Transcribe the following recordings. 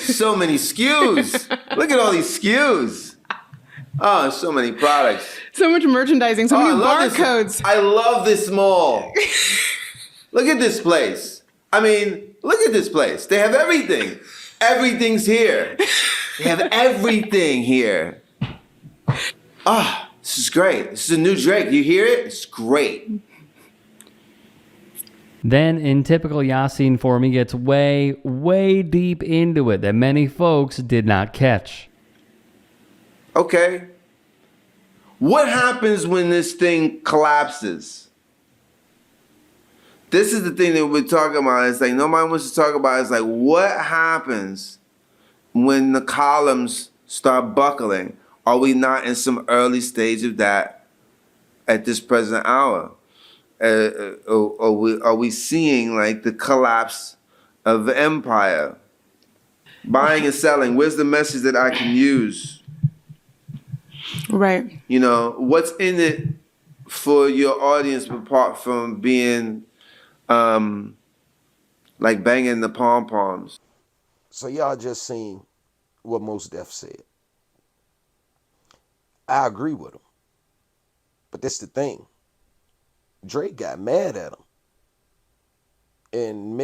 So many SKUs. Look at all these SKUs. Oh, so many products. So much merchandising, so many barcodes. I love this mall. Look at this place. I mean, look at this place. They have everything. Everything's here. They have everything here. Ah, this is great. This is a new Drake. You hear it? It's great. Then, in typical Yasin form, he gets way, way deep into it that many folks did not catch. Okay. What happens when this thing collapses? This is the thing that we're talking about. It's like nobody wants to talk about. It's like what happens when the columns start buckling? Are we not in some early stage of that at this present hour? Are we seeing like the collapse of the empire? Buying and selling. Where's the message that I can use? Right. You know, what's in it for your audience apart from being like banging the pom-poms? So y'all just seen what Mos Def said. I agree with him. But that's the thing. Drake got mad at him. And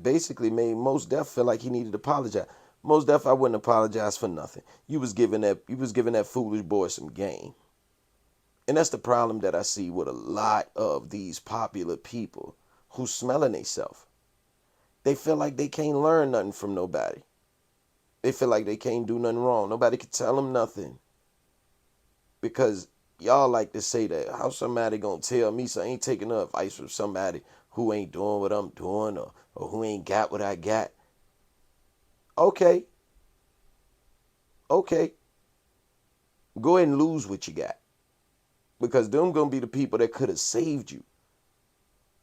basically made Mos Def feel like he needed to apologize. Mos Def, I wouldn't apologize for nothing. You was giving that foolish boy some game. And that's the problem that I see with a lot of these popular people who smelling themselves. They feel like they can't learn nothing from nobody. They feel like they can't do nothing wrong. Nobody can tell them nothing. Because y'all like to say that, how somebody gonna tell me so I ain't taking no advice from somebody who ain't doing what I'm doing or who ain't got what I got. Okay. Okay. Go ahead and lose what you got. Because them gonna be the people that could have saved you.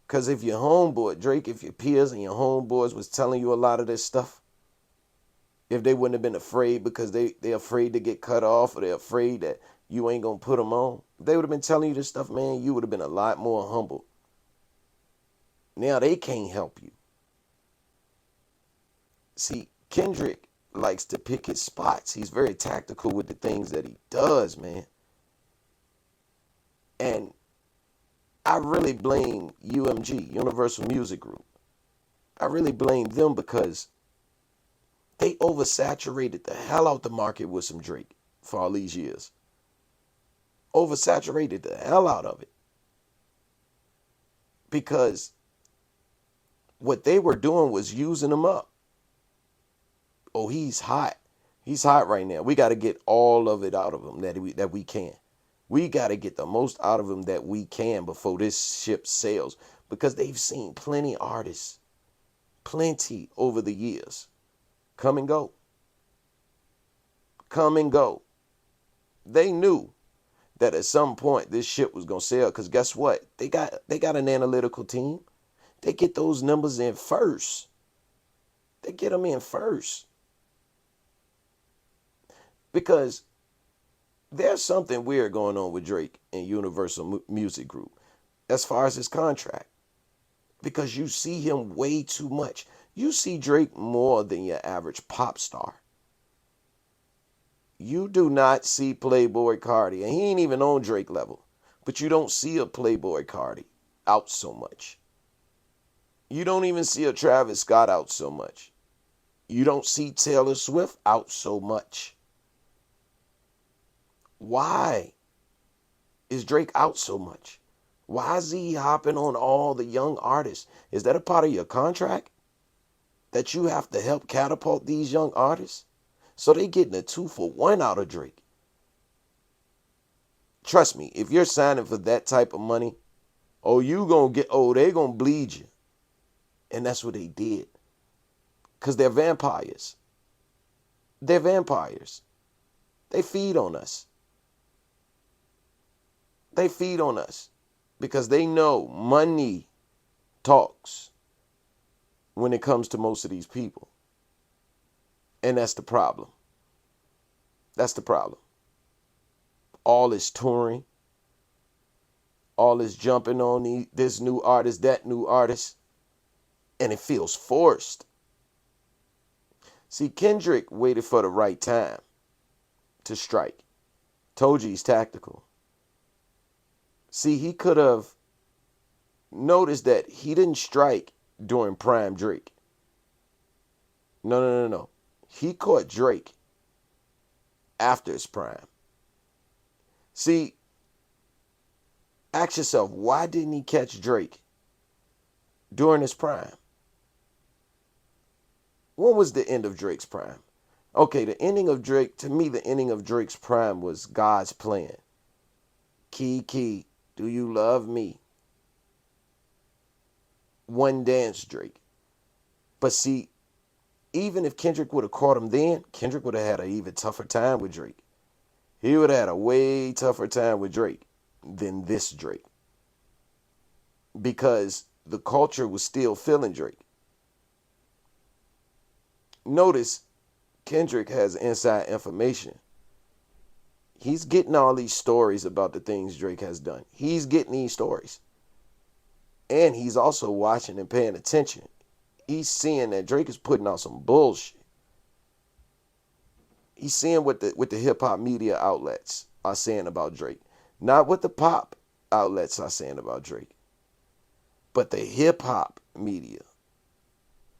Because if your homeboy, Drake, if your peers and your homeboys was telling you a lot of this stuff, if they wouldn't have been afraid because they're afraid to get cut off or they're afraid that you ain't going to put them on, if they would have been telling you this stuff, man, you would have been a lot more humble. Now they can't help you. See, Kendrick likes to pick his spots. He's very tactical with the things that he does, man. And I really blame UMG, Universal Music Group. I really blame them because they oversaturated the hell out the market with some Drake for all these years. Oversaturated the hell out of it. Because what they were doing was using him up. Oh, he's hot. He's hot right now. We got to get all of it out of him that we can. We got to get the most out of him that we can before this ship sails. Because they've seen plenty artists, plenty over the years, come and go. Come and go. They knew that at some point this ship was going to sail. Because guess what? They got an analytical team. They get those numbers in first. They get them in first. Because there's something weird going on with Drake and Universal Music Group as far as his contract. Because you see him way too much. You see Drake more than your average pop star. You do not see Playboy Cardi, and he ain't even on Drake level, but you don't see a Playboy Cardi out so much. You don't even see a Travis Scott out so much. You don't see Taylor Swift out so much. Why is Drake out so much? Why is he hopping on all the young artists? Is that a part of your contract? That you have to help catapult these young artists? So they getting a 2-for-1 out of Drake. Trust me, if you're signing for that type of money, they gonna bleed you. And that's what they did. Because they're vampires. They're vampires. They feed on us. They feed on us. Because they know money talks when it comes to most of these people. And that's the problem. That's the problem. All this touring, all this jumping on this new artist, that new artist, and it feels forced. See, Kendrick waited for the right time to strike. Told you he's tactical. See, he could have noticed that he didn't strike during prime Drake. No. He caught Drake after his prime. See, ask yourself, why didn't he catch Drake during his prime? When was the end of Drake's prime? Okay, the ending of Drake, to me, the ending of Drake's prime was God's Plan. Key, do you love me? One Dance Drake. But see, even if Kendrick would have caught him then, Kendrick would have had an even tougher time with Drake. He would have had a way tougher time with Drake than this Drake. Because the culture was still feeling Drake. Notice Kendrick has inside information. He's getting all these stories about the things Drake has done. He's getting these stories. And he's also watching and paying attention. He's seeing that Drake is putting out some bullshit. He's seeing what the hip-hop media outlets are saying about Drake. Not what the pop outlets are saying about Drake. But the hip-hop media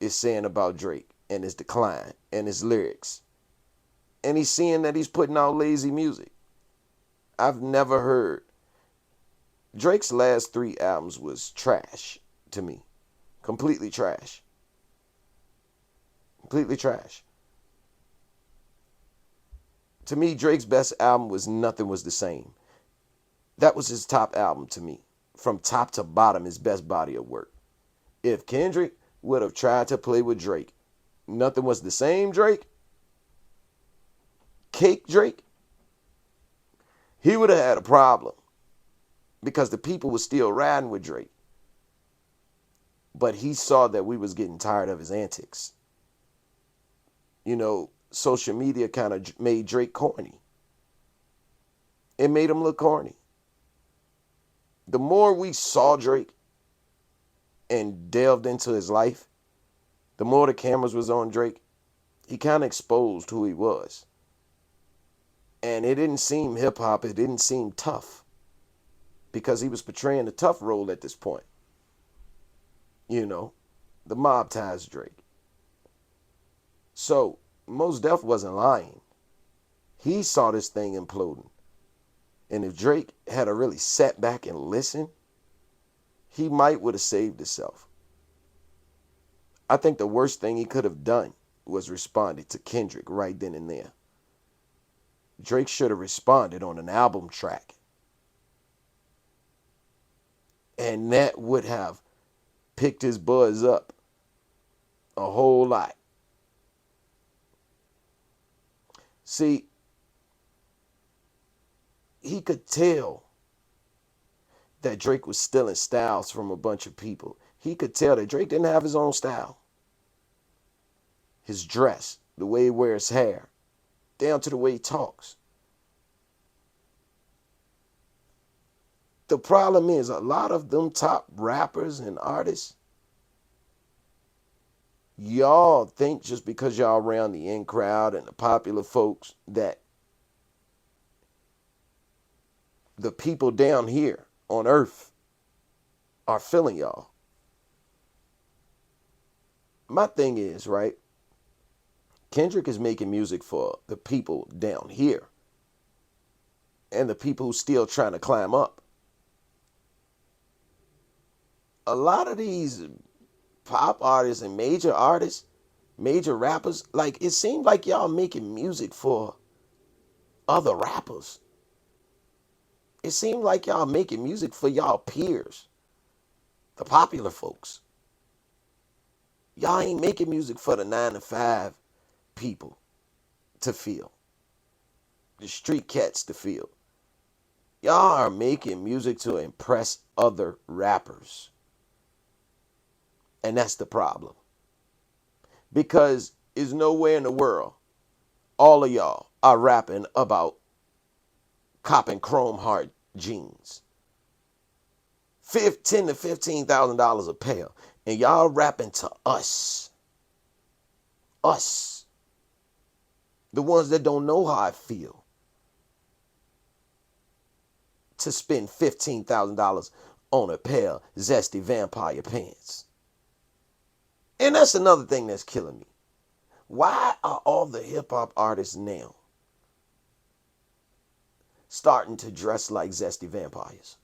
is saying about Drake and his decline and his lyrics. And he's seeing that he's putting out lazy music. I've never heard. Drake's last 3 albums was trash to me. Completely trash. Completely trash. To me, Drake's best album was Nothing Was the Same. That was his top album to me. From top to bottom, his best body of work. If Kendrick would have tried to play with Drake, Nothing Was the Same Drake, Cake Drake, he would have had a problem. Because the people were still riding with Drake. But he saw that we was getting tired of his antics. You know, social media kind of made Drake corny. It made him look corny. The more we saw Drake and delved into his life, the more the cameras was on Drake, he kind of exposed who he was. And it didn't seem hip-hop, it didn't seem tough. Because he was portraying a tough role at this point. You know, the mob ties Drake. So, Mos Def wasn't lying. He saw this thing imploding. And if Drake had really sat back and listened, he might would have saved himself. I think the worst thing he could have done was responded to Kendrick right then and there. Drake should have responded on an album track. And that would have picked his buzz up a whole lot. See, he could tell that Drake was stealing styles from a bunch of people. He could tell that Drake didn't have his own style. His dress, the way he wears hair, down to the way he talks. The problem is a lot of them top rappers and artists, y'all think just because y'all around the in crowd and the popular folks that the people down here on earth are feeling y'all. My thing is, right, Kendrick is making music for the people down here and the people who still trying to climb up. A lot of these pop artists and major rappers, like it seems like y'all making music for other rappers. It seemed like y'all making music for y'all peers, the popular folks. Y'all ain't making music for the 9-to-5 people to feel, the street cats to feel. Y'all are making music to impress other rappers. And that's the problem. Because there's nowhere in the world all of y'all are rapping about copping chrome heart jeans. $10,000 to $15,000 a pair. And y'all rapping to us. Us. The ones that don't know how I feel to spend $15,000 on a pair of zesty vampire pants. And that's another thing that's killing me. Why are all the hip hop artists now starting to dress like zesty vampires?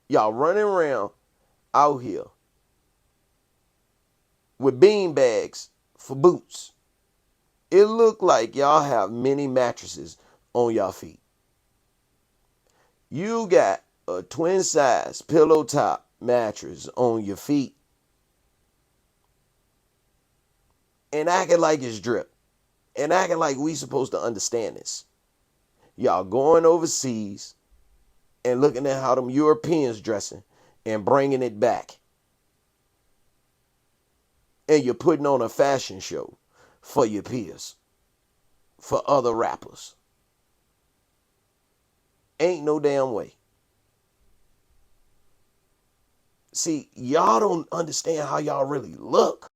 Y'all running around out here with bean bags for boots. It look like y'all have mini mattresses on y'all feet. You got a twin size pillow top mattress on your feet and acting like it's drip and acting like we supposed to understand this. Y'all going overseas and looking at how them Europeans dressing and bringing it back. And you're putting on a fashion show for your peers, for other rappers. Ain't no damn way. See, y'all don't understand how y'all really look.